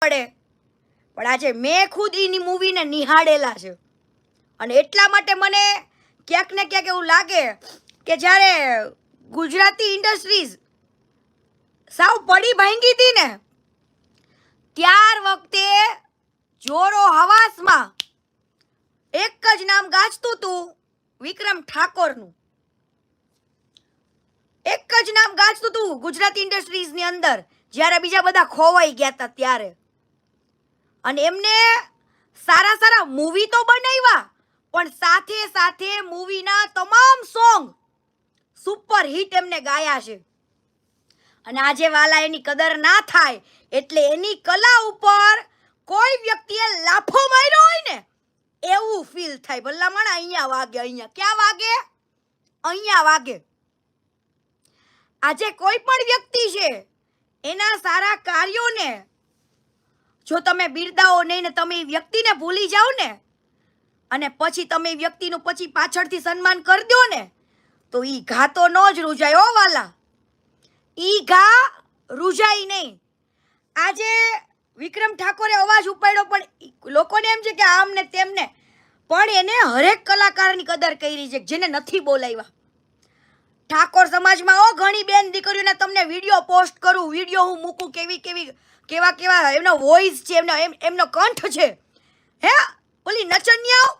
પડે, પણ આજે મેં ખુદ એની મૂવીને નિહાળેલા છે અને એટલા માટે મને ક્યાંક ને ક્યાંક એવું લાગે કે જ્યારે ગુજરાતી ઇન્ડસ્ટ્રીઝ સાવ પડી ભાંગી હતી ને ત્યાર વખતે જોરો હવાસમાં એક જ નામ ગાજતું હતું વિક્રમ ઠાકોરનું. એક જ નામ ગાજતું હતું ગુજરાતી ઇન્ડસ્ટ્રીઝની અંદર જ્યારે બીજા બધા ખોવાઈ ગયા હતા ત્યારે. અને એમને સારા સારા મૂવી તો બનાવ્યા પણ સાથે સાથે મૂવીના તમામ સોંગ સુપર હિટ એમને ગાયા છે. અને આજે વાલા એની કદર ના થાય એટલે એની કલા ઉપર કોઈ વ્યક્તિએ લાફો માર્યો હોય ને એવું ફીલ થાય. ભલામણ અહીંયા વાગે, અહીંયા ક્યાં વાગે? અહીંયા વાગે. આજે કોઈ પણ વ્યક્તિ છે એના સારા કાર્યોને જો તમે બિરદાવો નહીં ને તમે એ વ્યક્તિને ભૂલી જાઓ ને અને પછી તમે એ વ્યક્તિનું પછી પાછળથી સન્માન કરી દો ને તો ઈ ઘા તો ન જ રૂજાય હો વાલા, ઈ ઘા રૂજાય નહીં. આજે વિક્રમ ઠાકોરે અવાજ ઉપાડ્યો પણ લોકોને એમ છે કે આમ ને તેમને, પણ એને હરેક કલાકારની કદર કરી છે જેને નથી બોલાવ્યા. ઠાકોર સમાજમાં ઘણી બેન દીકરીઓને તમને વિડીયો પોસ્ટ કરું, વિડીયો હું મૂકું કેવા કેવા એમનો વોઇસ છે, એમનો કંઠ છે. હે ઓલી નચનિયાઓ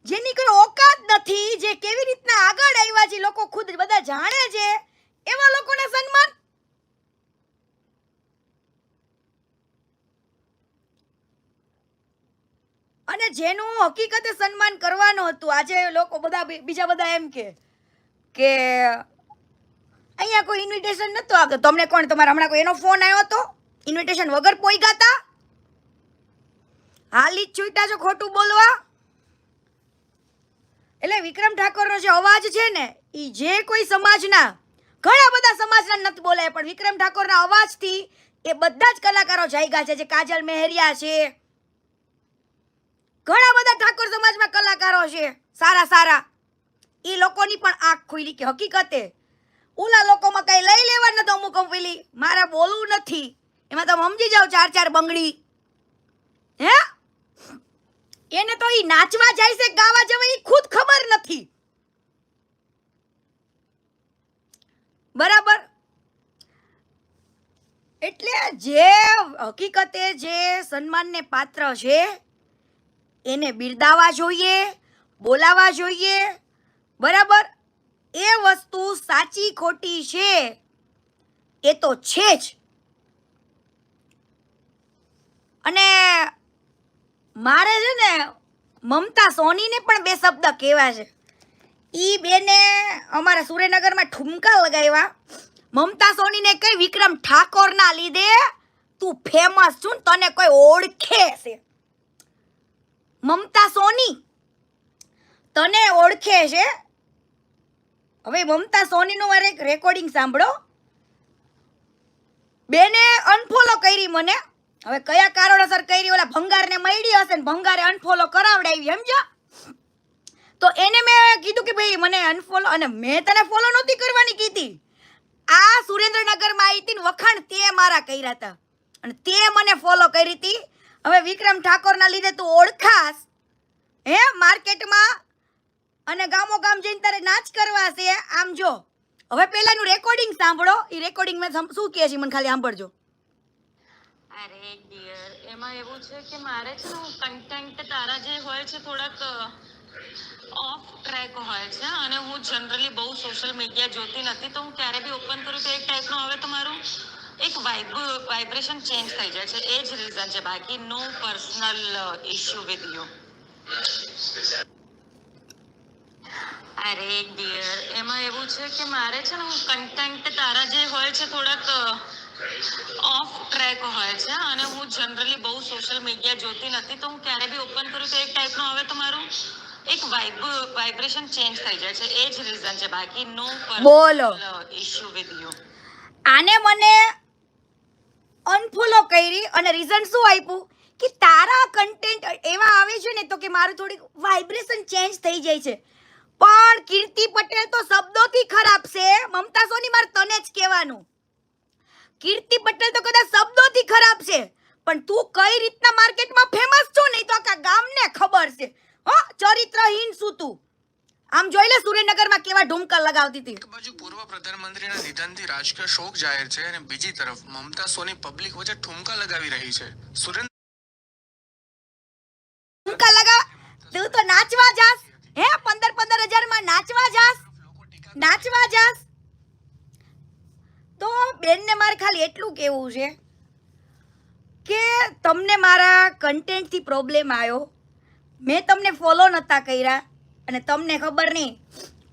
જેની કોઈ ઓકાત નથી, જે કેવી રીતના આગળ આવ્યા છે લોકો ખુદ બધા જાણે છે, એવા લોકોને સન્માન. અને જેનું હકીકતે સન્માન કરવાનું હતું આજે લોકો બધા બીજા બધા એમ કે અહીંયા કોઈ ઇન્વિટેશન નતું આવ્યું. તમને કોણ, તમારા હમણાં કોઈ એનો ફોન આવ્યો હતો ઇન્વિટેશન વગર પોઈગા હતા? હાલી જ છૂટા છો ખોટું બોલવા. એટલે વિક્રમ ઠાકોરનો જે અવાજ છે ને એ જે કોઈ સમાજના, ઘણા બધા સમાજના નથી બોલાય પણ વિક્રમ ઠાકોરના અવાજથી એ બધા જ કલાકારો જાગ્યા છે. જે કાજલ મેહરિયા છે, ઘણા બધા ઠાકોર સમાજમાં કલાકારો છે સારા સારા, એ લોકોની પણ આંખ ખુલી કે હકીકતે ઓલા લોકોમાં કઈ લઈ લેવા નથી. અમુક પેલી મારે બોલવું નથી એમાં તમે સમજી જાઓ ચાર ચાર બંગડી. હે એને તો ઈ નાચવા જાય છે ગાવા જવા ઈ ખુદ ખબર નથી. બરાબર. એટલે જે હકીકતે જે સન્માનને પાત્ર છે એને બિરદાવવા જોઈએ, બોલાવવા જોઈએ. બરાબર. એ વસ્તુ સાચી ખોટી છે એ તો છે જ. અને મારે છે ને મમતા સોનીને પણ બે શબ્દ કહેવા છે. ઈ બેને અમારા સુરેન્દ્રનગરમાં ઠુમકા લગાવ્યા. મમતા સોનીને કઈ વિક્રમ ઠાકોરના લીધે તું ફેમસ છું, તને કોઈ ઓળખે છે. મમતા સોની તને ઓળખે છે. હવે મમતા સોનીનું મારે એક રેકોર્ડિંગ સાંભળો. બેને અનફોલો કરી મને, હવે કયા કારણોસર કરી, ઓલા ભંગારને મળી હશે ને ભંગારે અનફોલો કરાવડાવી, સમજ્યા? તો એને મેં કીધું કે ભાઈ મને અનફોલો, અને મેં તને ફોલો નહોતી કરવાની કીધી. આ સુરેન્દ્રનગરમાં આવી હતી ને વખાણ તે મારા કર્યા હતા અને તે મને ફોલો કરી હતી. હવે વિક્રમ ઠાકોરના લીધે તું ઓળખાસ હે માર્કેટમાં અને ગામો ગામ જઈને તારે નાચ કરવા છે. આમ જો હવે પેલાનું રેકોર્ડિંગ સાંભળો. એ રેકોર્ડિંગ મેં શું કહે છે મને ખાલી સાંભળજો. અરે ડિયર, એમાં એવું છે કે મારે છે ને કન્ટેન્ટ તારા જે હોય છે થોડાક ઓફ ટ્રેક હોય છે અને હું જનરલી બહુ સોશિયલ મીડિયા જોતી નથી, તો હું ક્યારે બી ઓપન કરું તો એક ટાઈપનું હવે તમારું એક વાઇબ્રેશન ચેન્જ થઈ જાય છે. એ જ રીઝન છે, બાકી નો પર્સનલ ઇશ્યુ વિથ યુ. અરે ડિયર, એમાં એવું છે કે મારે છે ને કન્ટેન્ટ તારા જે હોય છે થોડાક ઓફ ટ્રેક હોય છે અને હું જનરલી બહુ સોશિયલ મીડિયા જોતી નથી, તો હું ક્યારે બી ઓપન કરું તો એક ટાઈપનું હવે તમારું એક વાઇબ્રેશન ચેન્જ થઈ જાય છે. એ જ રીઝન છે, બાકી નો પર્સનલ ઇશ્યુ વિથ યુ. આને મને અનફોલો કરી અને રીઝન શું આપ્યું કે તારા કન્ટેન્ટ એવા આવે છે ને તો કે મારું થોડીક વાઇબ્રેશન ચેન્જ થઈ જાય છે. પણ કીર્તિ પટેલ તો શબ્દોથી ખરાબ છે. મમતા સોની મારે તને જ કહેવાનું કીર્તિ પટેલ તો કદાચ શબ્દોથી ખરાબ છે, પણ તું કઈ રીતના માર્કેટમાં ફેમસ છો ને તો આખા ગામને ખબર છે. હો, ચરિત્રહીન શું તું? આમ જોઈ લે સુરેન્દ્રનગરમાં કેવા ઢુમકા લગાવતી હતી. એક બાજુ પૂર્વ પ્રધાનમંત્રીના નિધનથી રાજકીય શોક જાહેર છે અને બીજી તરફ મમતા સોની પબ્લિક વચ્ચે ઠુમકા લગાવી રહી છે. ઢુમકા લગાવ, તું તો નાચવા જાસ હે? 15,000 માં નાચવા જાસ. તો બેનને મારે ખાલી એટલું કહેવું છે કે તમને મારા કન્ટેન્ટથી પ્રોબ્લેમ આવ્યો, મેં તમને ફોલો નતા કર્યા અને તમને ખબર નહીં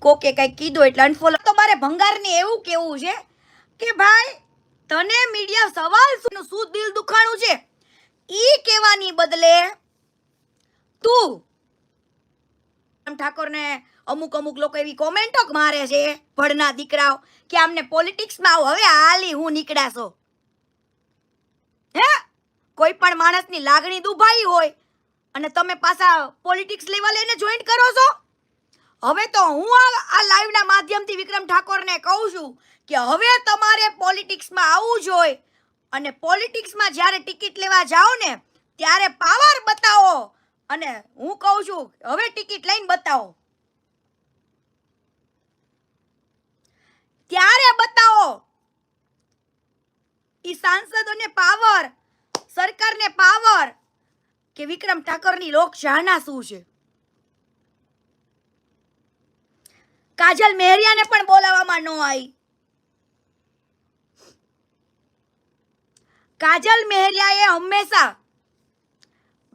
કોકે કંઈક કીધું એટલે અનફોલો. તો મારે ભંગારને એવું કેવું છે કે ભાઈ તને મીડિયા સવાલ શું દિલ દુખાણું છે ઈ કહેવાની બદલે તું ઠાકોરને અમુક લોકો એવી કોમેન્ટો મારે છે ભડના દીકરાઓ કે આમને પોલિટિક્સમાં આવો, હવે હાલી હું નીકળાશો. હે, કોઈ પણ માણસની લાગણી દુભાઈ હોય અને તમે પાછા પોલિટિક્સ લેવલે એને જોઈન્ટ કરો છો. હવે તો હું આ લાઈવના માધ્યમથી વિક્રમ ઠાકોરને કહું છું કે હવે તમારે પોલિટિક્સમાં આવવું જોઈએ અને પોલિટિક્સમાં જ્યારે ટિકિટ લેવા જાઓ ને ત્યારે પાવર બતાવો. અને હું કહું છું હવે ટિકિટ લઈને બતાવો, ત્યારે બતાવો. ઈ સાંસદોને પાવર, સરકારને પાવર કે વિક્રમ ઠાકોરની લોકચાહના શું છે. કાજલ મહેરિયાને પણ બોલાવવામાં ન આવી. કાજલ મહેરિયાએ હંમેશા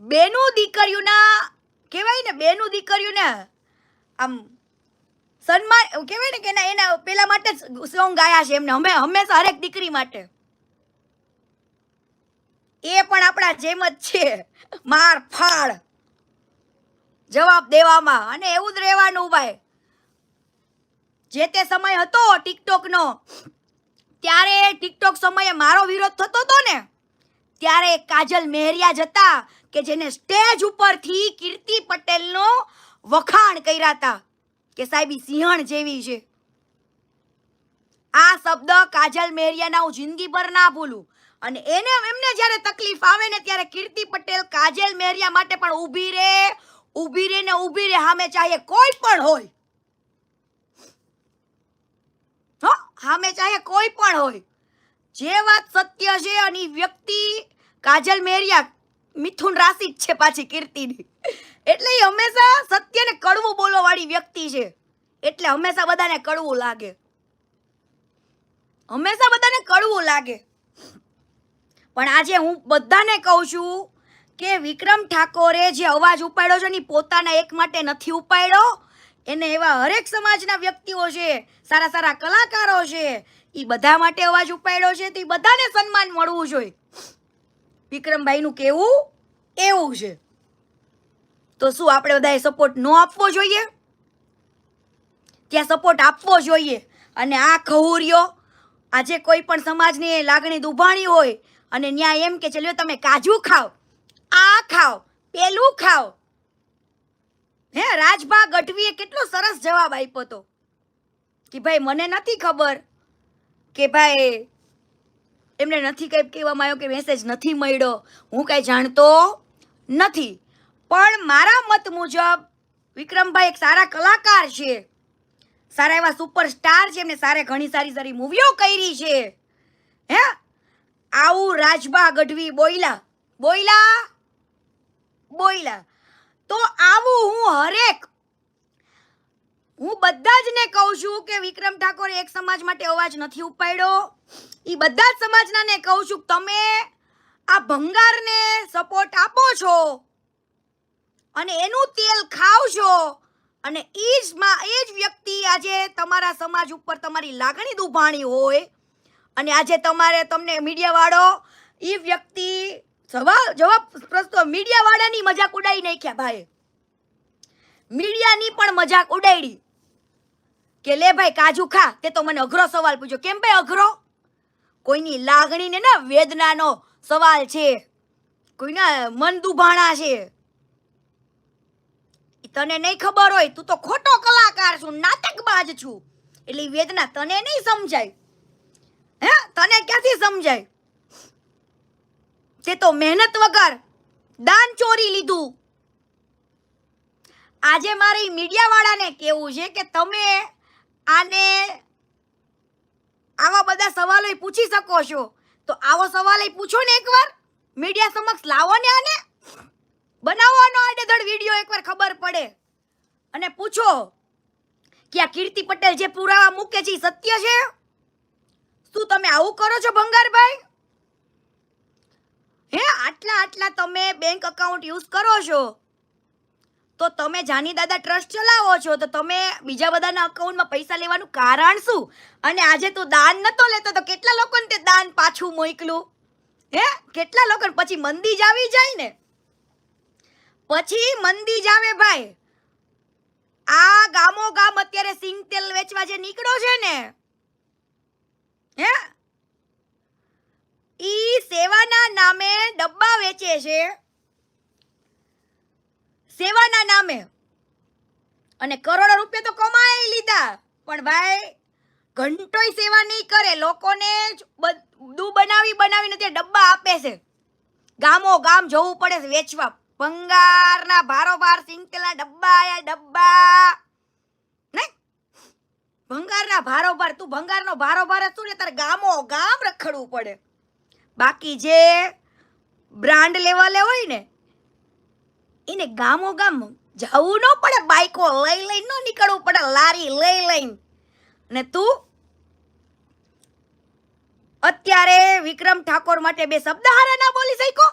બેનું દીકરીઓના કહેવાય ને, બેનું દીકરીઓને આમ સન્માન કહેવાય ને કે એના પેલા માટે જ સોંગ ગાયા છે એમને હંમેશા હરેક દીકરી માટે. એ પણ આપણા જેમ જ છે, માર ફાડ જવાબ દેવામાં, અને એવું જ રહેવાનું ભાઈ. જે તે સમય હતો ટિકટોકનો, ત્યારે ટિકટોક સમયે મારો વિરોધ થતો હતો ને ત્યારે કાજલ મહેરિયા જ હતા કે જેને સ્ટેજ ઉપરથી કીર્તિ પટેલનો વખાણ કર્યા હતા કે સાહેબ સિંહણ જેવી છે. આ શબ્દ કાજલ મહેરિયાના હું જિંદગીભર ના ભૂલું. અને એમને જ્યારે તકલીફ આવે ને ત્યારે કીર્તિ પટેલ કાજલ મહેરિયા માટે પણ ઊભી રે સામે ચાહે કોઈ પણ હોય. સામે ચાહે કોઈ પણ હોય. જે વાત સત્ય છે અને વ્યક્તિ કાજલ મહેરિયા મિથુન રાશિ જ છે પાછી કીર્તિની, એટલે એ હંમેશા સત્યને કડવું બોલવા વાળી વ્યક્તિ છે. એટલે હંમેશા બધાને કડવું લાગે. પણ આજે હું બધાને કહું છું કે વિક્રમ ઠાકોરે જે અવાજ ઉપાડ્યો છે ને પોતાના એક માટે નથી ઉપાડ્યો, એને એવા હરેક સમાજના વ્યક્તિઓ છે, સારા કલાકારો છે, એ બધા માટે અવાજ ઉપાડ્યો છે. તો એ બધાને સન્માન મળવું જોઈએ. વિક્રમભાઈનું કેવું એવું છે. તો શું આપણે બધાએ સપોર્ટ ન આપવો જોઈએ? ત્યાં સપોર્ટ આપવો જોઈએ. અને આ ખહુરિયો આજે કોઈ પણ સમાજની લાગણી દુભાણી હોય અને ન્યાય એમ કે ચલ્યો તમે કાજુ ખાઓ, આ ખાઓ, પેલું ખાઓ. હે, રાજભા ગઢવીએ કેટલો સરસ જવાબ આપ્યો હતો કે ભાઈ મને નથી ખબર કે ભાઈ એમને નથી કઈ કહેવામાં આવ્યો કે મેસેજ નથી મળ્યો, હું કઈ જાણતો નથી. પણ મારા મત મુજબ વિક્રમભાઈ એક સારા કલાકાર છે, સારા એવા સુપરસ્ટાર છે, એમને ઘણી સારી મૂવીઓ કરી છે. હે, આવું રાજભા ગઢવી બોયલા તો આવું હું બધા જ ને કહું છું કે વિક્રમ ઠાકોરે એક સમાજ માટે અવાજ નથી ઉપાડ્યો. એ બધા જ સમાજનાને કહું છું તમે આ ભંગારને સપોર્ટ આપો છો અને એનું તેલ ખાવ છો, અને એ જ વ્યક્તિ આજે તમારા સમાજ ઉપર તમારી લાગણી દુભાણી હોય અને આજે તમને મીડિયાવાળો એ વ્યક્તિ જવાબ પ્રશ્નો મીડિયાવાળાની મજાક ઉડાવી નાખ્યા ભાઈ. મીડિયાની પણ મજાક ઉડાડી કે લે ભાઈ કાજુ ખા. તે તો મને અઘરો સવાલ પૂછ્યો. કેમ ભાઈ અઘરો? કોઈની લાગણીને ના વેદનાનો સવાલ છે, કોઈના મન દુભાણા છે. તને નહીં ખબર હોય, તું તો ખોટો કલાકાર છું, નાટકબાજ છું, એટલે વેદના તને નહીં સમજાય. હે તને ક્યાંથી સમજાય? તે તો મહેનત વગર દાન ચોરી લીધું. આજે મારી મીડિયા વાળાને કેવું છે કે તમે આને આવા બધા સવાલો પૂછી શકો છો, તો આવો સવાલ પૂછો ને એકવાર, મીડિયા સમક્ષ લાવો ને, આને બનાવવાનો આડેધડ વિડીયો એકવાર ખબર પડે અને પૂછો કે આ કીર્તિ પટેલ જે પુરાવા મૂકે છે એ સત્ય છે? શું તમે આવું કરો છો ભંગારભાઈ? હે આટલા તમે બેંક એકાઉન્ટ યુઝ કરો છો, તો તમે જાની દાદા ટ્રસ્ટ ચલાવો છો, તો તમે બીજા બધાના અકાઉન્ટમાં પૈસા લેવાનું કારણ શું? અને આજે તું દાન નતો લેતો તો કેટલા લોકોને તે દાન પાછું મોકલું? હે કેટલા લોકોને પછી મંદી જ આવી જાય ને, પછી મંદી જ આવે ભાઈ. આ ગામો ગામ અત્યારે સિંગ તેલ વેચવા જે નીકળ્યો છે ને, હે ઈ સેવાના નામે ડબ્બા વેચે છે, સેવાના નામે, અને કરોડો રૂપિયા તો કમાઈ લીધા, પણ ભાઈ ઘંટોય સેવા નહીં કરે, લોકોને બધું બનાવીને તે ડબ્બા આપે છે. ગામો ગામ જવું પડે છે વેચવા, ભંગારના ભારોભાર સિંગતેલના ડબ્બા નહીં, ભંગારના ભારોભાર. તું ભંગારનો ભારોભાર હતું ને તારે ગામો ગામ રખડવું પડે. બાકી જે બ્રાન્ડ લેવલે હોય ને એને ગામો ગામ જવું ન પડે, બાઈકો લઈ ન નીકળવું પડે, લારી લઈને. ને તું અત્યારે વિક્રમ ઠાકોર માટે બે શબ્દ હારા ના બોલી શક્યો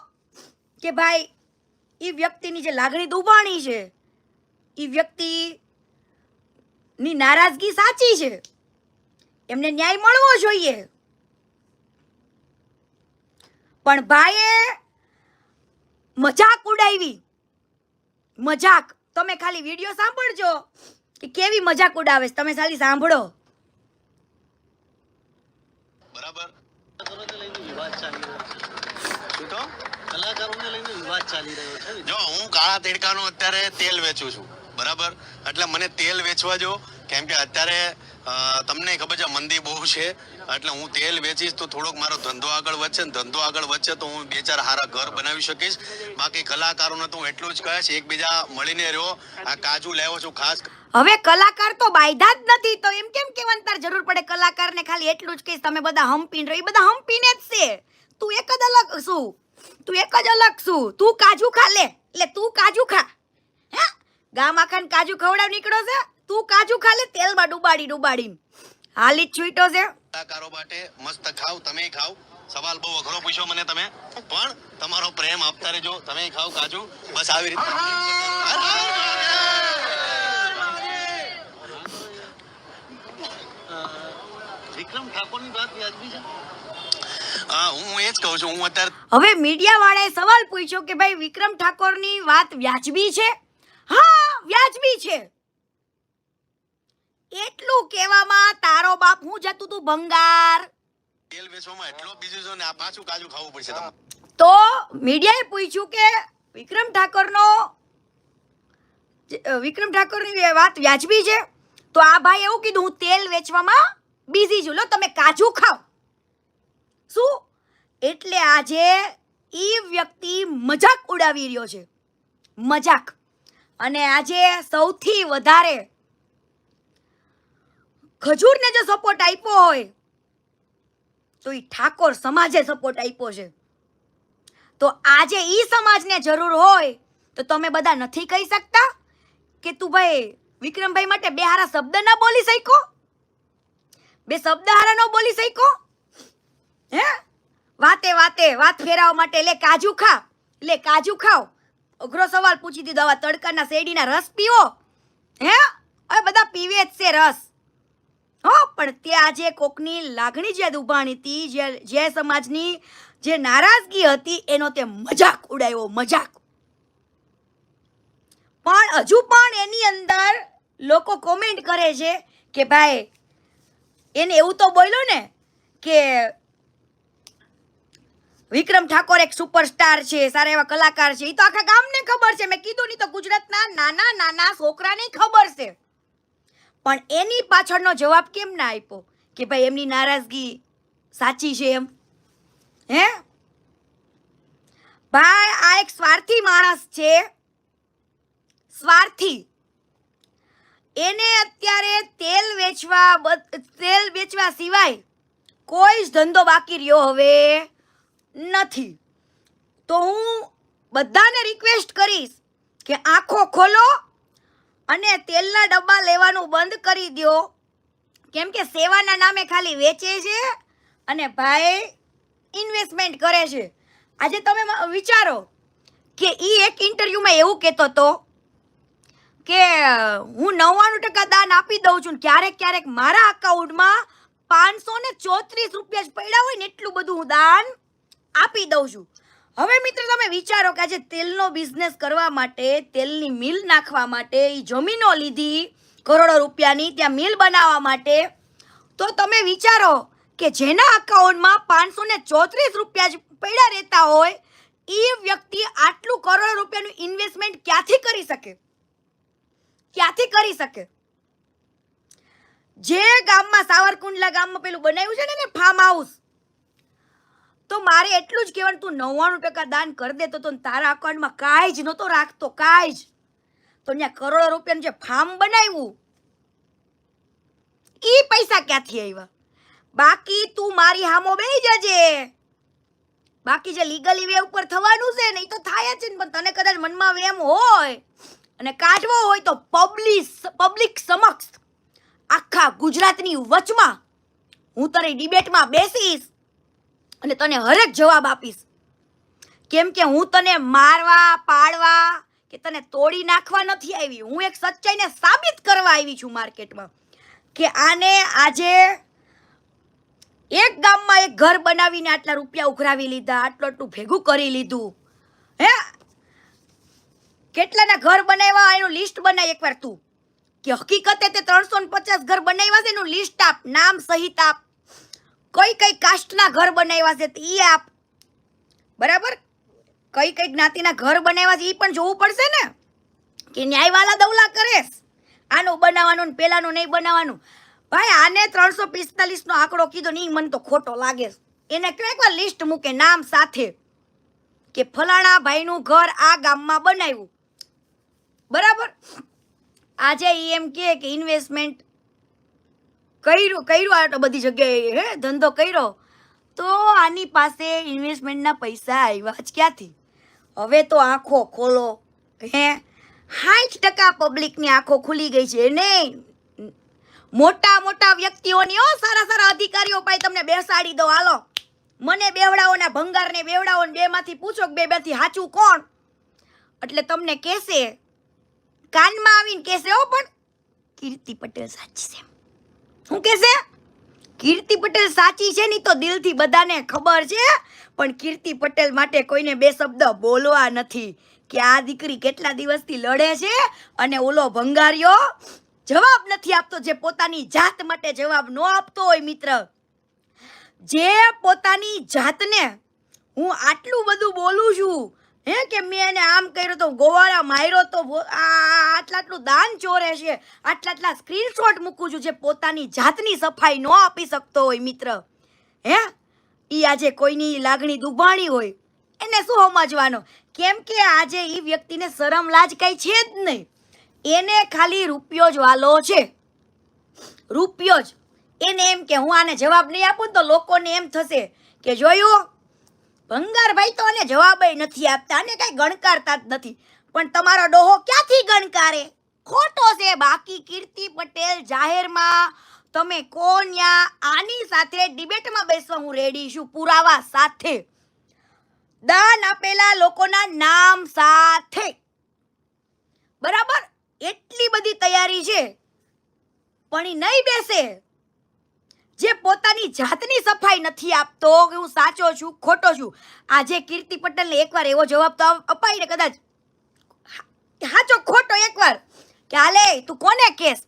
કે ભાઈ એ વ્યક્તિની જે લાગણી દુભાણી છે, એ વ્યક્તિની નારાજગી સાચી છે, એમને ન્યાય મળવો જોઈએ. પણ ભાઈએ મજાક ઉડાવી, મજાક. તમે ખાલી વિડીયો સાંભળજો કે કેવી મજાક ઉડાવે છે, તમે ખાલી સાંભળો. બરાબર કલાકારોને લઈને વિવાદ ચાલી રહ્યો છે. જો હું કાળા તેડકાનો અત્યારે તેલ વેચું છું, બરાબર, એટલે મને તેલ વેચવા જો, કેમ કે અત્યારે તમને ખબર છે મંદી બહુ છે, એટલે હું તેલ વેચીશ તો થોડોક મારો ધંધો આગળ વધશે, ને ધંધો આગળ વધશે તો હું બે ચાર સારા ઘર બનાવી શકીશ. બાકી કલાકારોને તો હું એટલું જ કહીશ, એકબીજા મળીને રહ્યો. આ કાજુ લેવો છું ખાસ. હવે કલાકાર તો બાયધા જ નથી, તો એમ કેમ કહેવાની તાર જરૂર પડે? કલાકારને ખાલી એટલું જ કહીશ તમે બધા હંપીને રહી, બધા હંપીને જ છે. તું એક જ અલગ શું? તું એક જ અલગ શું? તું કાજુ ખા લે, એટલે તું કાજુ ખા. હે ગામ આખાને કાજુ ખવડાવ નીકળો છે, તું કાજુ ખા લે તેલમાં ડુબાડીને. હાલી જ છૂટો છે. કલાકારો માટે મસ્ત ખાવ, તમે ખાવ. સવાલ બહુ અઘરો પૂછ્યો મને તમે, પણ તમારો પ્રેમ આપતા રહેજો. તમે ખાવ કાજુ, બસ આવી રીતે. વિક્રમ ઠાકોરની વાત વ્યાજબી છે? હા, હું એ જ કહું છું. હું અત્યારે હવે મીડિયા વાળાએ સવાલ પૂછ્યો કે ભાઈ વિક્રમ ઠાકોરની વાત વ્યાજબી છે? હા વ્યાજબી છે. એટલું કહેવામાં તારો બાપ હું જતું તું ભંગાર. તેલ વેચવામાં એટલો બીજું છે ને, આ પાછું કાજુ ખાવું પડશે તમારે. તો મીડિયાએ પૂછ્યું કે વિક્રમ ઠાકોરની વાત વ્યાજબી છે? તો આ ભાઈ એવું કીધું હું તેલ વેચવામાં બિઝી છું, લો તમે કાજુ ખાઓ. શું એટલે આજે ઈ વ્યક્તિ મજાક ઉડાવી રહ્યો છે, મજાક. અને આજે સૌથી વધારે ખજૂરને જો સપોર્ટ આપ્યો હોય તો ઈ ઠાકોર સમાજે સપોર્ટ આપ્યો છે. તો આજે ઈ સમાજને જરૂર હોય તો તમે બધા નથી કહી શકતા કે તું ભાઈ વિક્રમભાઈ માટે બે હારા શબ્દ ના બોલી શક્યો? બે શબ્દ હારા ન બોલી શક્યો? હે વાતે વાત ફેરવવા માટે લે કાજુ ખા, લે કાજુ ખાઓ. અઘરો સવાલ પૂછી દીધો. આવા તડકાના શેરડીના રસ પીવો? હે હવે બધા પીવે જ છે રસ. હો પણ તે આજે કોકની લાગણી જે દુભાણી હતી, જે સમાજની જે નારાજગી હતી એનો તે મજાક ઉડાવ્યો, મજાક. પણ હજુ પણ એની અંદર લોકો કોમેન્ટ કરે છે કે ભાઈ એને એવું તો બોલ્યો ને કે વિક્રમ ઠાકોર એક સુપરસ્ટાર છે, સારા એવા કલાકાર છે. એ તો આખા ગામને ખબર છે. મેં કીધું નહીં તો ગુજરાતના નાના છોકરાને ખબર છે. પણ એની પાછળનો જવાબ કેમ ના આપ્યો કે ભાઈ એમની નારાજગી સાચી છે એમ? હે ભાઈ, આ એક સ્વાર્થી માણસ છે, સ્વાર્થી. એને અત્યારે તેલ વેચવા સિવાય કોઈ જ ધંધો બાકી રહ્યો હવે નથી. તો હું બધાને રિક્વેસ્ટ કરીશ કે આંખો ખોલો અને તેલના ડબ્બા લેવાનું બંધ કરી દો, કેમ કે સેવાના નામે ખાલી વેચે છે અને ભાઈ ઇન્વેસ્ટમેન્ટ કરે છે. આજે તમે વિચારો કે એક ઇન્ટરવ્યુમાં એવું કહેતો હતો કે હું 99% દાન આપી દઉં છું, ક્યારેક ક્યારેક મારા અકાઉન્ટમાં 534 રૂપિયા જ પડ્યા હોય ને એટલું બધું હું દાન આપી દઉં છું. હવે મિત્ર તમે વિચારો કે આજે તેલનો બિઝનેસ કરવા માટે, તેલની મિલ નાખવા માટે એ જમીનો લીધી કરોડો રૂપિયાની, ત્યાં મિલ બનાવવા માટે. તો તમે વિચારો કે જેના અકાઉન્ટમાં 534 રૂપિયા જ પડ્યા રહેતા હોય એ વ્યક્તિ આટલું કરોડો રૂપિયાનું ઇન્વેસ્ટમેન્ટ ક્યાંથી કરી શકે? ક્યાંથી કરી શકે? જે ગામમાં સાવરકુંડલા ગામમાં પેલું બનાવ્યું છે ને ફાર્મ હાઉસ, તો મારે એટલું જ કહેવાનું, તું 99% દાન કરી દેતો તો તારા અકાઉન્ટમાં કાંઈ જ નહોતો રાખતો, કાંઈ જ. તો ત્યાં કરોડો રૂપિયાનું જે ફાર્મ બનાવ્યું એ પૈસા ક્યાંથી આવ્યા? બાકી તું મારી હામો બેહી જજે, બાકી જે લીગલી વે ઉપર થવાનું છે ને એ તો થાય જ છે ને. પણ તને કદાચ મનમાં વેમ હોય અને કાઢવો હોય તો પબ્લિક સમક્ષ આખા ગુજરાતની વચમાં હું તારી ડિબેટમાં બેસીશ અને તને હરેક જવાબ આપીશ. કેમ કે હું તને મારવા પાડવા કે તને તોડી નાખવા નથી આવી, હું એક સચ્ચાઈને સાબિત કરવા આવી છું માર્કેટમાં કે આને આજે એક ગામમાં એક ઘર બનાવીને આટલા રૂપિયા ઉઘરાવી લીધા, આટલું ભેગું કરી લીધું. હે કેટલાના ઘર બનાવ્યા એનું લિસ્ટ બનાય એકવાર તું, કે હકીકતે તે 350 ઘર બનાવ્યા છે એનું લિસ્ટ આપ, નામ સહિત આપ. કઈ કઈ કાસ્ટના ઘર બનાવ્યા છે એ આપ, બરાબર? કઈ કઈ જ્ઞાતિના ઘર બનાવ્યા છે એ પણ જોવું પડશે ને, કે ન્યાયવાલા દવલા કરેશ આનું બનાવવાનું ને પેલાનું નહીં બનાવવાનું. ભાઈ આને 345 નો આંકડો કીધો નહીં, મને તો ખોટો લાગે. એને કયો એકવાર લિસ્ટ મૂકે નામ સાથે કે ફલાણા ભાઈનું ઘર આ ગામમાં બનાવ્યું, બરાબર? આજે એમ કે ઇન્વેસ્ટમેન્ટ કર્યું આ બધી જગ્યાએ, હે ધંધો કર્યો, તો આની પાસે ઇન્વેસ્ટમેન્ટના પૈસા આવ્યા જ ક્યાંથી? હવે તો આંખો ખોલો. હે 60% પબ્લિકની આંખો ખુલી ગઈ છે. નહીં મોટા મોટા વ્યક્તિઓની, સારા અધિકારીઓ પાસે તમને બેસાડી દો, હાલો મને બેવડાઓ ને ભંગારને બેવડાઓ ને બેમાંથી પૂછો કે બેમાંથી સાચું કોણ, એટલે તમને કહેશે, કાનમાં આવીને કહેશે હો પણ કીર્તિ પટેલ સાચી છે. શું કહેશે? કીર્તિ પટેલ સાચી છે ને તો દિલથી બધાને ખબર છે, પણ કીર્તિ પટેલ માટે કોઈને બે શબ્દ બોલવા નથી કે આ દીકરી કેટલા દિવસથી લડે છે અને ઓલો ભંગારિયો જવાબ નથી આપતો. જે પોતાની જાત માટે જવાબ ન આપતો હોય મિત્ર, જે પોતાની જાતને હું આટલું બધું બોલું છું, હે કે મેં એને આમ કર્યો તો, ગોવાળા માર્યો તો, આટલું દાન ચોરે છે, આટલા સ્ક્રીનશોટ મૂકું છું, જે પોતાની જાતની સફાઈ ન આપી શકતો હોય મિત્ર, હે એ આજે કોઈની લાગણી દુભાણી હોય એને શું સમજવાનો? કેમ કે આજે એ વ્યક્તિને શરમ લાજ કઈ છે જ નહીં, એને ખાલી રૂપિયો જ વાલો છે, રૂપિયો જ. એને એમ કે હું આને જવાબ નહીં આપું તો લોકોને એમ થશે કે જોયું ભંગારભાઈ તો આને જવાબ નથી આપતા, આને કઈ ગણકારતા જ નથી. પણ તમારો ડોહો ક્યાંથી ગણકારે? ખોટો છે. બાકી કીર્તિ પટેલ જાહેરમાં તમે કોણ આની સાથે ડિબેટમાં બેસવા હું રેડી છું, પુરાવા સાથે, દાન આપેલા લોકોના નામ સાથે, બરાબર? એટલી બધી તૈયારી છે, પણ એ નહીં બેસે જે પોતાની જાતની સફાઈ નથી આપતો કે હું સાચો છું ખોટો છું. આજે કીર્તિ પટેલને એકવાર એવો જવાબ તો અપાય ને, કદાચ સાચો ખોટો એકવાર, કે હાલે તું કોને કેસ,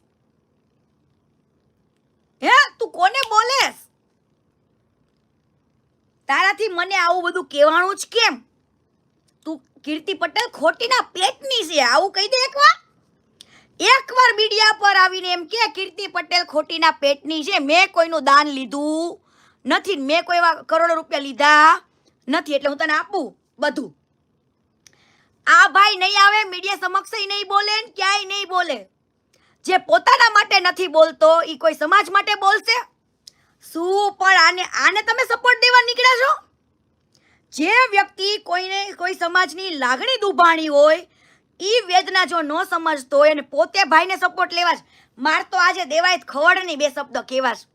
હે તું કોને બોલેસ? તારાથી મને આવું બધું કહેવાનું જ કેમ? તું કીર્તિ પટેલ ખોટીના પેટની છે, આવું કહી દે એકવાર મીડિયા પર આવીને એમ કે કીર્તિ પટેલ ખોટીના પેટની છે, મેં કોઈનું દાન લીધું નથી. મેં કોઈ એવા કરોડો રૂપિયા લીધા નથી, એટલે હું તને આપું બધું. આ ભાઈ નહીં આવે મીડિયા સમક્ષ નહીં બોલે ને ક્યાંય નહીં બોલે. જે પોતાના માટે નથી બોલતો એ કોઈ સમાજ માટે બોલશે શું? પણ આને તમે સપોર્ટ દેવા નીકળ્યા છો? જે વ્યક્તિ કોઈ સમાજની લાગણી દુભાણી હોય એ વેદના જો ન સમજતો હોય અને પોતે ભાઈને સપોર્ટ લેવા જ. માર તો આજે દેવાય ખવડની 2 શબ્દ કહેવા છે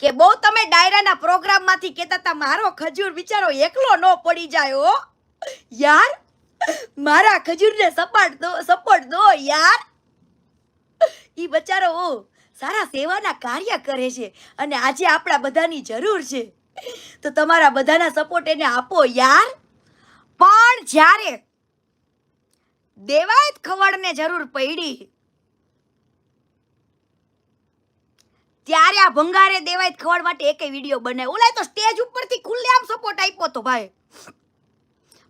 કે બહુ તમે ડાયરાના પ્રોગ્રામમાંથી કહેતા હતા મારો ખજૂર બિચારો એકલો ન પડી જાય. હો યાર, મારા ખજૂરને સપોર્ટ દો યાર. ઈ બચારો સારા સેવાના કાર્ય કરે છે અને આજે આપણા બધાની જરૂર છે, તો તમારા બધાના સપોર્ટ એને આપો યાર. પણ જ્યારે દેવાયત ખવડને જરૂર પડી ત્યારે આ ભંગારે દેવાયત ખવડ માટે એકેય વિડીયો બનાવ્યો. ઓલાય તો સ્ટેજ ઉપરથી ખુલ્લેઆમ સપોર્ટ આપ્યો તો ભાઈ,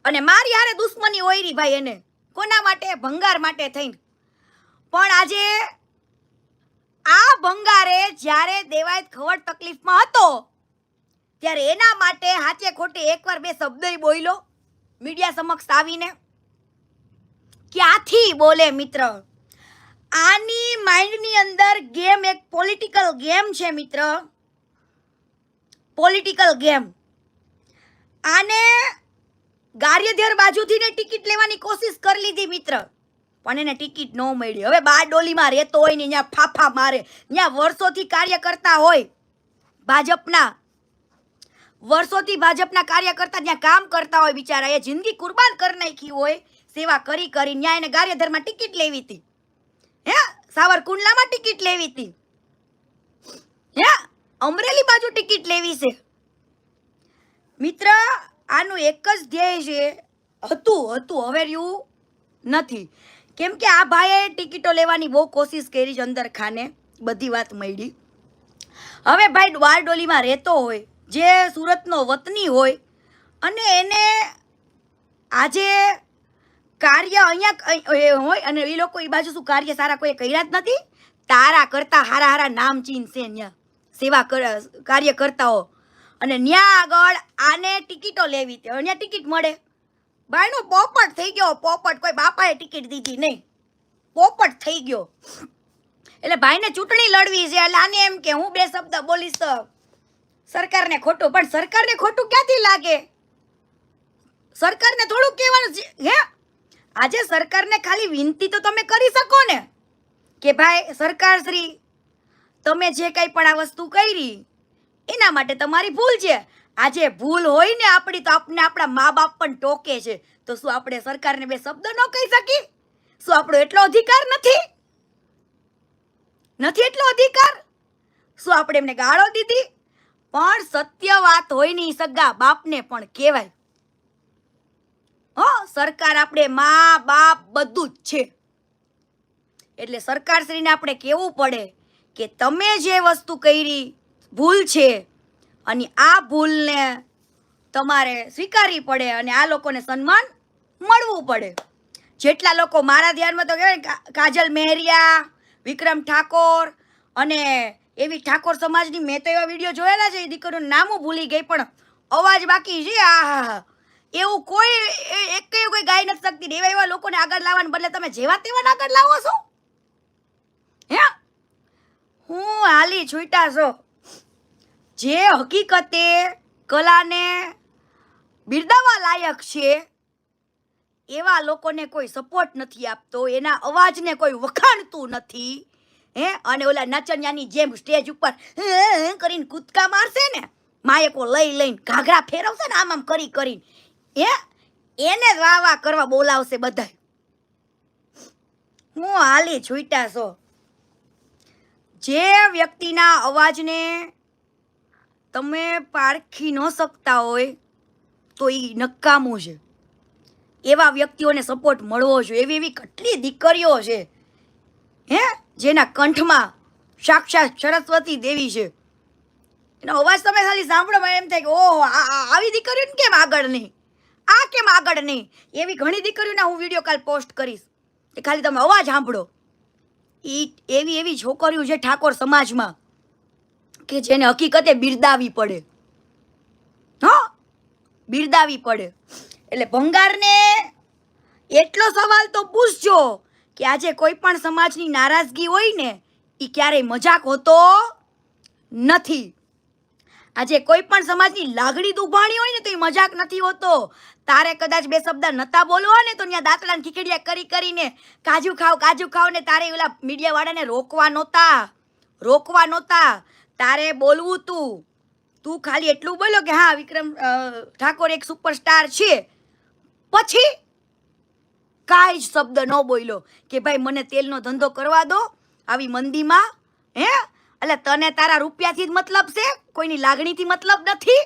અને મારી હારે દુશ્મની ઓયરી ભાઈ એને. કોના માટે? ભંગાર માટે થઈને. પણ આજે આ ભંગારે જ્યારે દેવાયત ખવડ તકલીફમાં હતો ત્યારે એના માટે હાચે ખોટે એકવાર 2 શબ્દ બોલ્યો મીડિયા સમક્ષ આવીને. ક્યાંથી બોલે મિત્ર? આની માઇન્ડની અંદર ગેમ, એક પોલિટિકલ ગેમ છે મિત્ર, પોલિટિકલ ગેમ. આને ગારિયધર બાજુથી ને ટિકિટ લેવાની કોશિશ કરી લીધી મિત્ર, પણ એને ટિકિટ ન મળી. હવે બારડોલીમાં રહેતો હોય ને ત્યાં ફાફા મારે, ત્યાં વર્ષોથી કાર્ય કરતા હોય ભાજપના, વર્ષોથી ભાજપના કાર્ય કરતા ત્યાં કામ કરતા હોય બિચારા, એ જિંદગી કુરબાન કરી નાખી હોય સેવા કરી કરી. ત્યાં એને ગારિયધરમાં ટિકિટ લેવી હતી, હે સાવરકુંડલામાં ટિકિટ લેવી હતી, હે અમરેલી બાજુ ટિકિટ લેવી છે મિત્ર. આનું એક જ ધ્યેય છે, હતું હવે રહ્યું નથી. કેમ કે આ ભાઈએ ટિકિટો લેવાની બહુ કોશિશ કરી છે, અંદર ખાને બધી વાત મળી. હવે ભાઈ બારડોલીમાં રહેતો હોય, જે સુરતનો વતની હોય, અને એને આજે કાર્ય અહીંયા હોય અને એ લોકો એ બાજુ શું કાર્ય સારા કોઈ કર્યા જ નથી. તારા કરતા હારા નામચીન છે ત્યાં સેવા કાર્ય કરતા હો, અને ત્યાં આગળ આને ટિકિટો લેવી હતી. અહીંયા ટિકિટ મળે, ભાઈનો પોપટ થઈ ગયો. પોપટ, કોઈ બાપાએ ટિકિટ દીધી નહીં, પોપટ થઈ ગયો. એટલે ભાઈને ચૂંટણી લડવી છે, એટલે આને એમ કે હું 2 શબ્દ બોલીશ તો સરકારને ખોટું. પણ સરકારને ખોટું ક્યાંથી લાગે? સરકારને થોડું કહેવાનું છે. હે આજે સરકારને ખાલી વિનંતી તો તમે કરી શકો ને કે ભાઈ સરકાર શ્રી, તમે જે કંઈ પણ આ વસ્તુ કરી એના માટે તમારી ભૂલ છે. આજે ભૂલ હોય ને આપણી, તો આપણા મા બાપ પણ ટોકે છે, તો શું આપણે સરકારને 2 શબ્દ ન કહી શકી? શું આપણો એટલો અધિકાર નથી? એટલો અધિકાર? શું આપણે એમને ગાળો દીધી? પણ સત્ય વાત હોય ને સગા બાપને પણ કહેવાય. સરકાર આપણે મા બાપ બધું જ છે. એટલે સરકારશ્રીને આપણે કહેવું પડે કે તમે જે વસ્તુ કરી ભૂલ છે, અને આ ભૂલને તમારે સ્વીકારવી પડે અને આ લોકોને સન્માન મળવું પડે. જેટલા લોકો મારા ધ્યાનમાં તો કહેવાય કાજલ મહેરિયા, વિક્રમ ઠાકોર અને એવી ઠાકોર સમાજની મેં તો એવા વિડીયો જોયેલા છે, એ દીકરીનું નામું ભૂલી ગઈ પણ અવાજ બાકી છે. આ એવું કોઈ કોઈ ગાઈ નથી શકતી. એવા લોકોને આગળ લાવવાને બદલે તમે જેવા તેવા આગળ લાવો છો. હે હું હાલી છૂટા છો. જે હકીકતે કલાને બિરદાવવા લાયક છે એવા લોકોને કોઈ સપોર્ટ નથી આપતો, એના અવાજને કોઈ વખાણતું નથી. હે અને ઓલા નચનિયાની જેમ સ્ટેજ ઉપર કરીને કૂદકા મારશે ને, માયકો લઈને ઘાઘરા ફેરવશે ને આમ કરી કરીને, એને જ વાહ કરવા બોલાવશે બધા. હું હાલી છૂટા છો. જે વ્યક્તિના અવાજને તમે પારખી ન શકતા હોય તો એ નકામું છે. એવા વ્યક્તિઓને સપોર્ટ મળવો જોઈએ. એવી કેટલી દીકરીઓ છે જેના કંઠમાં સાક્ષાત સરસ્વતી દેવી છે. એનો અવાજ તમે ખાલી સાંભળો એમ થાય કે ઓહો, આવી દીકરીઓને કેમ આગળ નહીં, આ કેમ આગળ નહીં. એવી ઘણી દીકરીઓના હું વિડીયો કાલ પોસ્ટ કરીશ, એ ખાલી તમે અવાજ સાંભળો. એવી છોકરીઓ છે ઠાકોર સમાજમાં કે જેને હકીકતે બિરદાવી પડે. હા, બિરદાવી પડે. એટલે ભંગારને એટલો સવાલ તો પૂછજો કે આજે કોઈ પણ સમાજની નારાજગી હોય ને એ ક્યારેય મજાક હોતો નથી. આજે કોઈ પણ સમાજની લાગણી દુભાણી હોય ને તો એ મજાક નથી હોતો. તારે કદાચ બે શબ્દ નતા બોલવા ને તો ત્યાં દાંતડાને ખીખડિયા કરી કરીને કાજુ ખાવ ને તારે ઓલા મીડિયા વાળાને રોકવા નહોતા. તારે બોલવું તું ખાલી એટલું બોલ્યો કે હા વિક્રમ ઠાકોર એક સુપરસ્ટાર છે, પછી કાંઈ જ શબ્દ ન બોલ્યો કે ભાઈ મને તેલનો ધંધો કરવા દો આવી મંદીમાં. હે એટલે તને તારા રૂપિયાથી જ મતલબ છે, કોઈની લાગણીથી મતલબ નથી.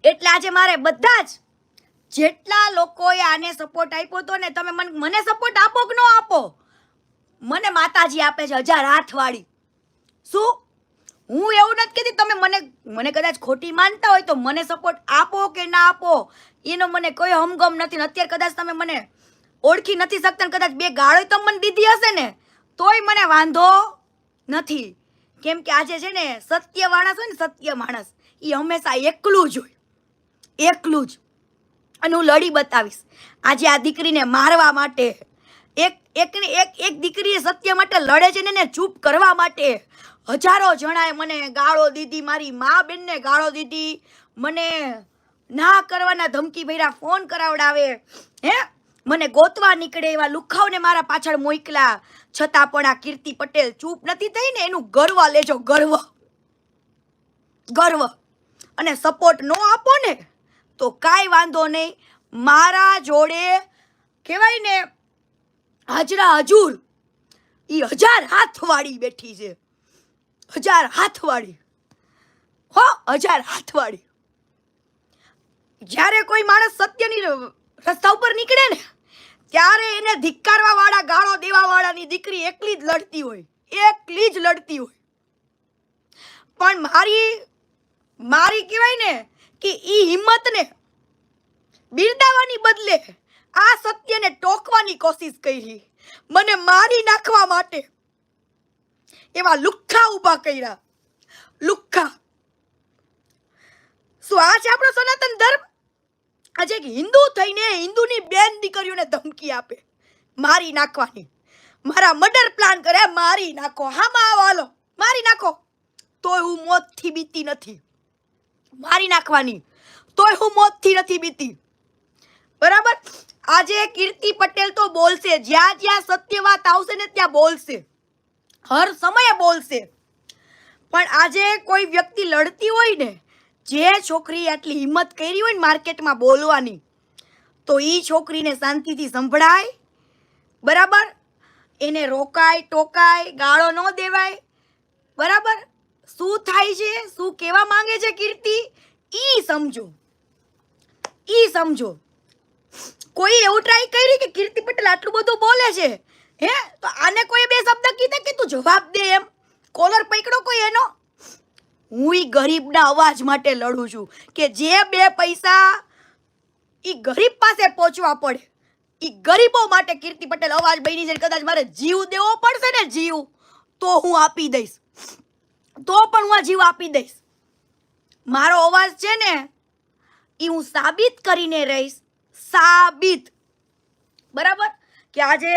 એટલે આજે મારે બધા જ જેટલા લોકોએ આને સપોર્ટ આપ્યો હતો ને, તમે મને સપોર્ટ આપો કે ન આપો, મને માતાજી આપે છે 1000 હાથવાળી. શું હું એવું નથી કહેતી તમે મને કદાચ ખોટી માનતા હોય તો મને સપોર્ટ આપો કે ના આપો એનો મને કોઈ હમગમ નથી. અત્યારે કદાચ તમે મને ઓળખી નથી શકતા, કદાચ 2 ગાળો તમે મને દીધી હશે ને તોય મને વાંધો નથી. કેમ કે આજે છે ને સત્ય માણસ હોય ને, સત્ય માણસ એ હંમેશા એકલું જ હોય, એકલું જ. અને હું લડી બતાવીશ. આજે આ દીકરીને મારવા માટે એક દીકરી સત્ય માટે લડે છે ને ચૂપ કરવા માટે હજારો જણાએ મને ગાળો દીધી, મારી મા બેનને ગાળો દીધી, મને ના કરવાના ધમકી ભર્યા ફોન કરાવડાવે, હે મને ગોતવા નીકળે એવા લુખાવને મારા પાછળ મોકલા. છતાં પણ આ કીર્તિ પટેલ ચૂપ નથી થઈ ને, એનું ગર્વ લેજો, ગર્વ. અને સપોર્ટ ન આપો ને તો કાંઈ વાંધો નહીં. મારા જોડે કહેવાય ને હાજરા હજુર એ 1000 હાથવાળી બેઠી છે, 1000 હાથવાળી. હો 1000 હાથવાળી. જ્યારે કોઈ માણસ સત્યની રસ્તા ઉપર નીકળે ને ત્યારે એને ધિક્કારવા વાળા, ગાળો દેવા વાળાની દીકરી એકલી જ લડતી હોય. પણ મારી કહેવાય ને કે ઈ હિંમતને બિરદાવવાની બદલે આ સત્યને ટોકવાની કોશિશ કરી. મને મારી નાખવા માટે એવા લુખ્ખા ઊભા કર્યા, લુખ્ખા. શું આ છે આપણો સનાતન ધર્મ? આજે એક હિન્દુ થઈને હિન્દુની બેન દીકરીઓને ધમકી આપે મારી નાખવાની, મારા મર્ડર પ્લાન કરે મારી નાખો, હામાં આવો મારી નાખો. તોય હું મોતથી બીતી નથી, મારી નાખવાની તોય હું મોતથી નથી બીતી. બરાબર. આજે કીર્તિ પટેલ તો બોલશે, જ્યાં જ્યાં સત્ય વાત આવશે ને ત્યાં બોલશે, હર સમયે બોલશે. પણ આજે કોઈ વ્યક્તિ લડતી હોય ને, જે છોકરી આટલી હિંમત કરી હોય ને માર્કેટમાં બોલવાની, તો એ છોકરીને શાંતિથી સંભળાય, બરાબર, એને રોકાય, ટોકાય, ગાળો ન દેવાય. બરાબર. શું થાય છે, શું કહેવા માંગે છે કીર્તિ, ઈ સમજો. કોઈ એવું ટ્રાય કરી કે કીર્તિ પટેલ આટલું બધું બોલે છે, હે તો આને કોઈ 2 શબ્દ કીધા કે તું જવાબ દે, એમ કોલર પકડો કોઈ એનો. હું ઈ ગરીબના અવાજ માટે લડું છું કે જે 2 પૈસા ઈ ગરીબ પાસે પહોંચવા પડે, ઈ ગરીબો માટે કીર્તિ પટેલ અવાજ બની છે. કદાચ મારે જીવ દેવો પડશે ને, જીવ તો હું આપી દઈશ, તો પણ હું આ જીવ આપી દઈશ. મારો અવાજ છે ને એ હું સાબિત કરીને રહીશ, સાબિત. બરાબર. કે આજે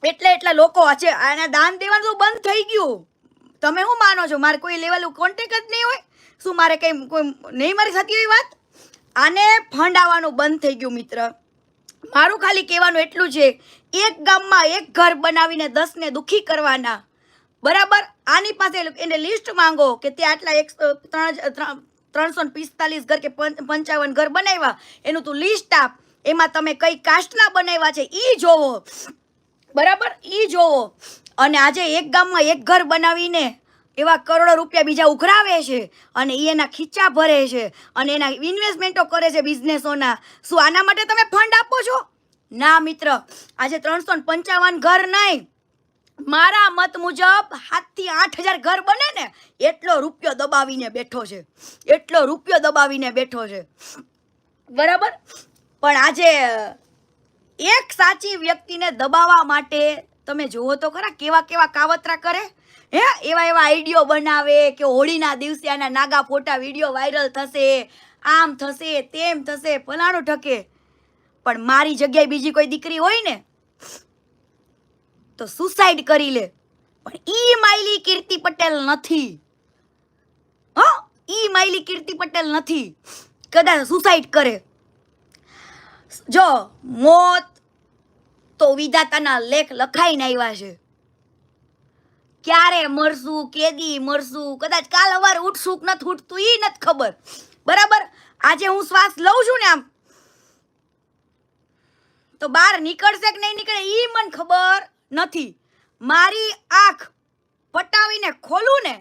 એટલા લોકો છે આના દાન દેવાનું બંધ થઈ ગયું. તમે શું માનો છો મારે કોઈ લેવલ કોન્ટેક્ટ જ નહીં હોય? શું મારે કંઈ કોઈ નહીં મારી સાથે એવી વાત? આને ફંડ આવવાનું બંધ થઈ ગયું મિત્ર. મારું ખાલી કહેવાનું એટલું છે, એક ગામમાં એક ઘર બનાવીને 10 ને દુઃખી કરવાના. બરાબર. આની પાસે એને લિસ્ટ માંગો કે તે આટલા 345 ઘર કે 55 ઘર બનાવ્યા, એનું તું લિસ્ટ આપ. એમાં તમે કઈ કાસ્ટના બનાવ્યા છે ઈ જોવો, બરાબર, ઈ જોવો. અને આજે એક ગામમાં એક ઘર બનાવીને એવા કરોડો રૂપિયા બીજા ઉઘરાવે છે અને એ એના ખીચા ભરે છે અને એના ઇન્વેસ્ટમેન્ટો કરે છે બિઝનેસોના. શું આના માટે તમે ફંડ આપો છો? ના મિત્ર. આજે 355 ઘર નહીં, મારા મત મુજબ 7 થી 8000 ઘર બને ને એટલો રૂપિયો દબાવીને બેઠો છે, બરાબર. પણ આજે એક સાચી વ્યક્તિને દબાવવા માટે તમે જુઓ તો ખરા કેવા કેવા કાવતરા કરે. હે એવા એવા આઈડિયો બનાવે કે હોળીના દિવસે આના નાગા ફોટા વિડીયો વાયરલ થશે, આમ થશે, તેમ થશે, ફલાણું ઠકે. પણ મારી જગ્યાએ બીજી કોઈ દીકરી હોય ને તો સુસાઇડ કરી લે. પણ ઈ માયલી કીર્તિ પટેલ નથી. ઈ માયલી કીર્તિ પટેલ નથી. કદાચ સુસાઇડ કરે. જો મોત તો વિધાતાના લેખ લખાઈને આવ્યા છે. ક્યારે મરશું, કેદી મરશું, કદાચ કાલ સવારે ઉઠશું કે નથી ઉઠતું ઈ નથી ખબર. બરાબર. આજે હું શ્વાસ લઉં છું ને આમ તો બહાર નીકળશે કે નહીં નીકળે ઈ મને ખબર નથી. મારી આંખ પટાવીને ખોલું ને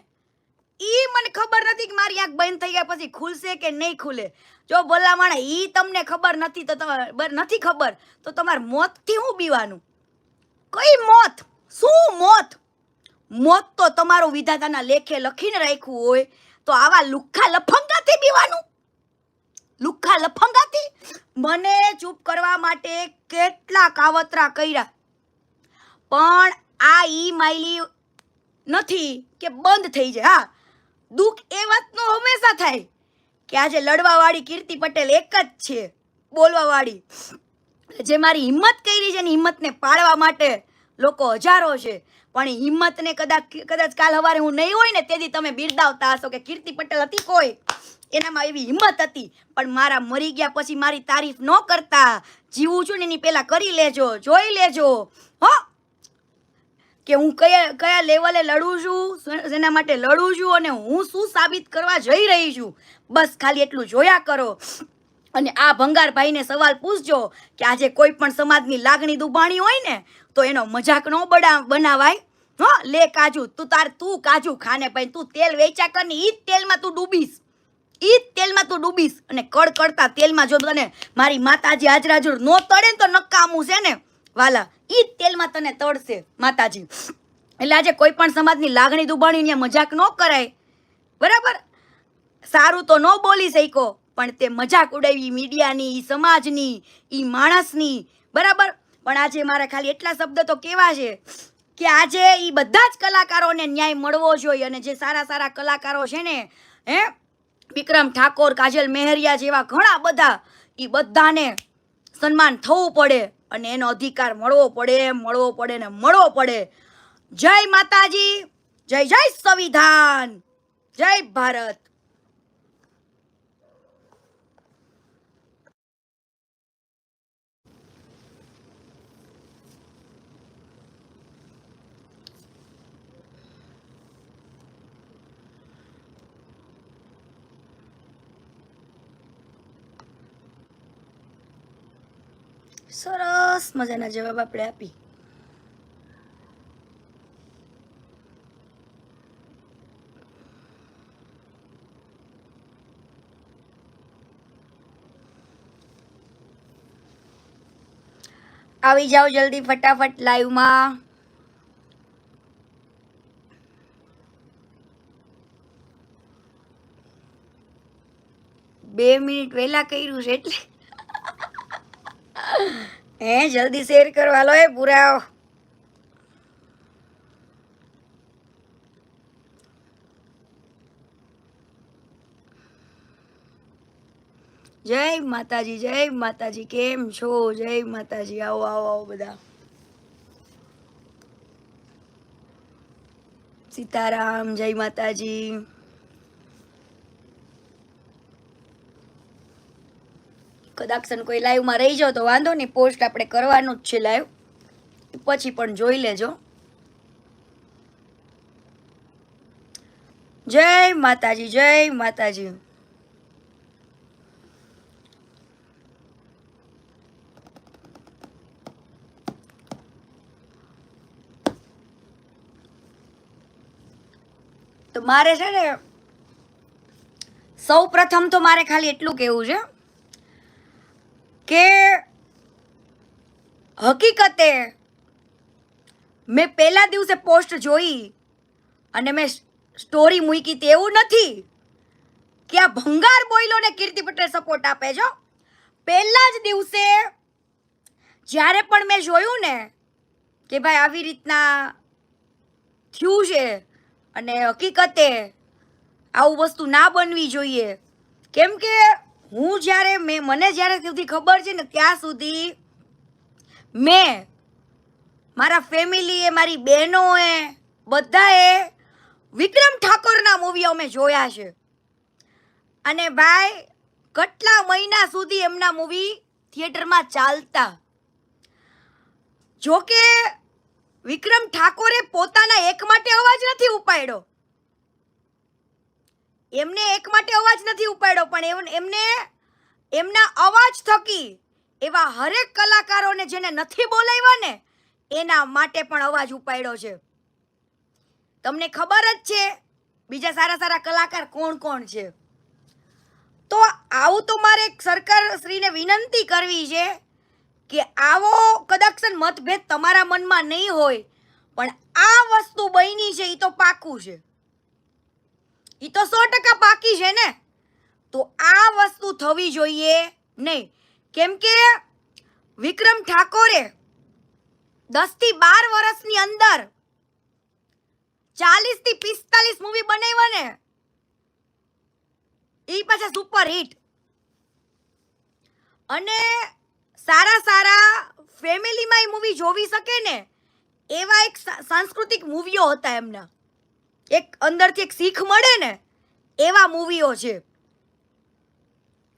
ઈ મને ખબર નથી કે મારી આંખ બંધ થઈ ગયા પછી ખુલશે કે નહીં ખુલે. જો બોલા માણા ઈ તમને ખબર નથી તો નથી ખબર તો તમારે મોતથી હું બીવાનું? કઈ મોત? શું મોત? મોત તો તમારું વિધાતાના લેખે લખીને રાખ્યું હોય તો આવા લુખ્ખા લફંગાથી બીવાનું? લુખ્ખા લફંગાથી? મને ચૂપ કરવા માટે કેટલા કાવતરા કર્યા પણ આ ઈ માયલી નથી કે બંધ થઈ જાય. હા, દુઃખ એ વાતનું હંમેશા થાય કે આજે લડવાવાળી કીર્તિ પટેલ એક જ છે, બોલવાવાળી. જે મારી હિંમત કરી છે ને હિંમતને પાડવા માટે લોકો હજારો છે. પણ એ હિંમતને કદાચ કાલ સવારે હું નહીં હોય ને તેથી તમે બિરદાવતા હશો કે કીર્તિ પટેલ હતી કોઈ, એનામાં એવી હિંમત હતી. પણ મારા મરી ગયા પછી મારી તારીફ ન કરતા. જીવું છું ને એની પહેલા કરી લેજો, જોઈ લેજો કે હું કયા લેવલે લડું છું, જેના માટે લડું છું અને હું શું સાબિત કરવા જઈ રહી છું. બસ ખાલી એટલું જોયા કરો. અને આ ભંગારભાઈને સવાલ પૂછજો કે આજે કોઈ પણ સમાજની લાગણી દુભાણી હોય ને તો એનો મજાક ન બનાવાય. લે કાજુ, તું કાજુ ખાને ભાઈ, તું તેલ વેચા કર ને ઈ જ તેલમાં તું ડૂબીશ, ઈ જ તેલમાં તું ડૂબીશ. અને કડકડતા તેલમાં જો તને મારી માતાજી હાજરાજુર નો તળે ને તો નકામું છે ને વાલા, ઈ જ તેલમાં તને તળશે માતાજી. એટલે આજે કોઈ પણ સમાજની લાગણી દુભાણી મજાક ન કરાય. બરાબર. સારું તો ન બોલી શક્યો પણ તે મજાક ઉડાવી મીડિયાની, ઈ સમાજની, ઈ માણસની. બરાબર. પણ આજે મારે ખાલી એટલા શબ્દ તો કેવા છે કે આજે ઈ બધા જ કલાકારોને ન્યાય મળવો જોઈએ. અને જે સારા સારા કલાકારો છે ને, વિક્રમ ઠાકોર, કાજલ મેહરિયા જેવા ઘણા બધા, ઈ બધાને સન્માન થવું પડે અને એનો અધિકાર મળવો પડે ને મળવો પડે. જય માતાજી, જય જય સંવિધાન, જય ભારત. સરસ મજાના જવાબ આપણે આપી. આવી જાઓ જલ્દી ફટાફટ લાઈવમાં. બે મિનિટ વહેલા કર્યું છે એટલે જલ્દી શેર કરવા લો પૂરા. જય માતાજી, જય માતાજી. કેમ છો? જય માતાજી. આવો આવો આવો બધા. સીતારામ, જય માતાજી. કદાચ કોઈ લાઈવમાં રહી જાઓ તો વાંધો નહીં, પોસ્ટ આપણે કરવાનું જ છે લાઈવ, પછી પણ જોઈ લેજો. જય માતાજી, જય માતાજી. તો મારે છે ને સૌ પ્રથમ તો મારે ખાલી એટલું કહેવું છે કે હકીકતે મેં પહેલા દિવસે પોસ્ટ જોઈ અને મેં સ્ટોરી મૂકી હતી એવું નથી કે આ ભંગાર બોયલોને કીર્તિ પટેલ સપોર્ટ આપે છો. પહેલા જ દિવસે જ્યારે પણ મેં જોયું ને કે ભાઈ આવી રીતના થયું છે અને હકીકતે આવું વસ્તુ ના બનવી જોઈએ. કેમ કે મને જ્યારે સુધી ખબર છે ને ત્યાં સુધી મેં મારા ફેમિલીએ, મારી બહેનોએ, બધાએ વિક્રમ ઠાકોરના મૂવીઓ અમે જોયા છે. અને ભાઈ કેટલા મહિના સુધી એમના મૂવી થિયેટરમાં ચાલતા. જોકે વિક્રમ ઠાકોરે પોતાના એક માટે અવાજ નથી ઉપાડ્યો, એમને એક માટે અવાજ નથી ઉપાડ્યો, પણ એમને એમના અવાજ થકી એવા હરેક કલાકારોને જેને નથી બોલાવ્યા ને એના માટે પણ અવાજ ઉપાડ્યો છે. તમને ખબર જ છે બીજા સારા સારા કલાકાર કોણ કોણ છે. તો આવું તો મારે સરકારશ્રીને વિનંતી કરવી છે કે આવો કદાચ મતભેદ તમારા મનમાં નહીં હોય, પણ આ વસ્તુ બની છે એ તો પાકું છે, એ તો 100% પાકી છે ને. તો આ વસ્તુ થવી જોઈએ નહીં. કેમ કે વિક્રમ ઠાકોરે 10 થી 12 વર્ષની અંદર 40 થી 45 મૂવી બનાવ્યા ને, એ પાછા સુપર હિટ. અને સારા સારા ફેમિલીમાં એ મૂવી જોવી શકે ને એવા એક સાંસ્કૃતિક મૂવીઓ હતા એમના. એક અંદરથી એક શીખ મળે ને એવા મૂવીઓ છે.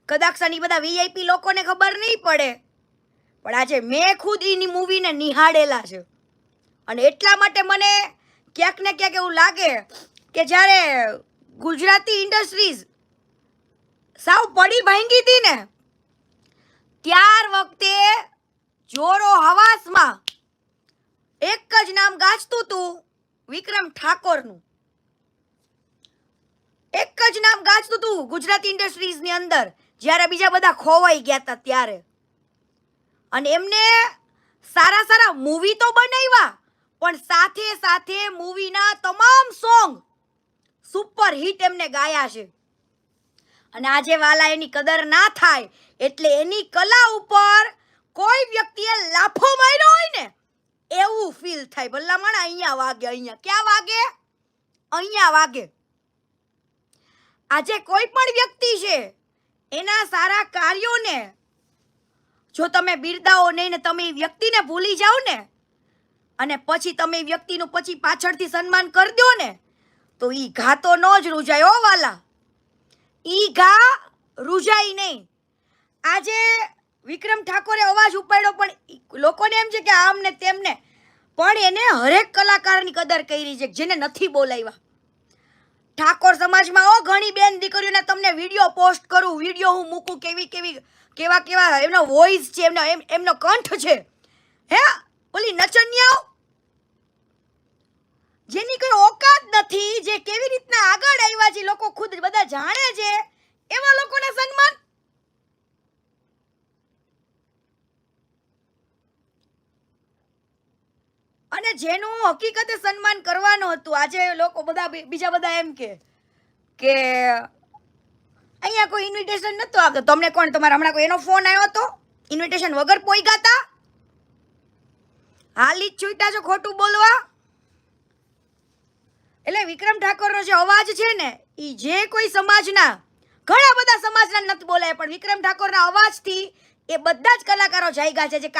કદાચ આની બધા વીઆઈપી લોકોને ખબર નહીં પડે, પણ આજે મેં ખુદ એની મૂવીને નિહાળેલા છે. અને એટલા માટે મને ક્યાંક ને ક્યાંક એવું લાગે કે જ્યારે ગુજરાતી ઇન્ડસ્ટ્રીઝ સાવ પડી ભાંગી હતી ને ત્યાર વખતે જોરો હવાસમાં એક જ નામ ગાજતું હતું, વિક્રમ ઠાકોરનું. એક જ નામ ગાજતું હતું ગુજરાતી ઇન્ડસ્ટ્રીઝની અંદર, જ્યારે બીજા બધા ખોવાઈ ગયા હતા ત્યારે. અને એમને સારા સારા મૂવી તો બનાવ્યા, પણ સાથે સાથે મૂવીના તમામ સોંગ સુપર હિટ એમને ગાયા છે. અને આજે વાલા એની કદર ના થાય એટલે એની કલા ઉપર કોઈ વ્યક્તિએ લાફો માર્યો હોય ને એવું ફીલ થાય. ભલામણ અહીંયા વાગે, અહીંયા ક્યાં વાગે? અહીંયા વાગે. આજે કોઈ પણ વ્યક્તિ છે એના સારા કાર્યોને જો તમે બિરદાવો નહીં ને તમે એ વ્યક્તિને ભૂલી જાઓ ને અને પછી તમે એ વ્યક્તિનું પછી પાછળથી સન્માન કરી દો ને તો ઈ ઘા તો ન જ રૂજાય હો વાલા, ઈ ઘા રૂજાય નહીં. આજે વિક્રમ ઠાકોરે અવાજ ઉપાડ્યો, પણ લોકોને એમ છે કે આમ ને તેમને, પણ એને હરેક કલાકારની કદર કરી છે જેને નથી બોલાવ્યા. ઠાકોર સમાજમાં ઘણી બેન દીકરીઓને તમને વિડીયો પોસ્ટ કરું, વિડીયો હું મૂકું, કેવા કેવા એમનો વોઇસ છે, એમનો કંઠ છે. હે ઓલી નચનિયાઓ જેની કોઈ ઓકાત નથી, જે કેવી રીતના આગળ આવ્યા છે લોકો ખુદ બધા જાણે છે, એવા લોકોને સન્માન. અને જેનું હકીકતે સન્માન કરવાનું હતું, આજે લોકો બધા બીજા બધા એમ કે અહીંયા કોઈ ઇન્વિટેશન નતું આવતું. તમને કોણ, તમારા હમણાં કોઈ એનો ફોન આવ્યો હતો ઇન્વિટેશન વગર પોઈગા હતા? હાલી જ છૂટા છો ખોટું બોલવા. એટલે વિક્રમ ઠાકોરનો જે અવાજ છે ને એ જે કોઈ સમાજના, ઘણા બધા સમાજના નથી બોલાય, પણ વિક્રમ ઠાકોરના અવાજથી એ બધા જ કલાકારો જાગ્યા છે. જે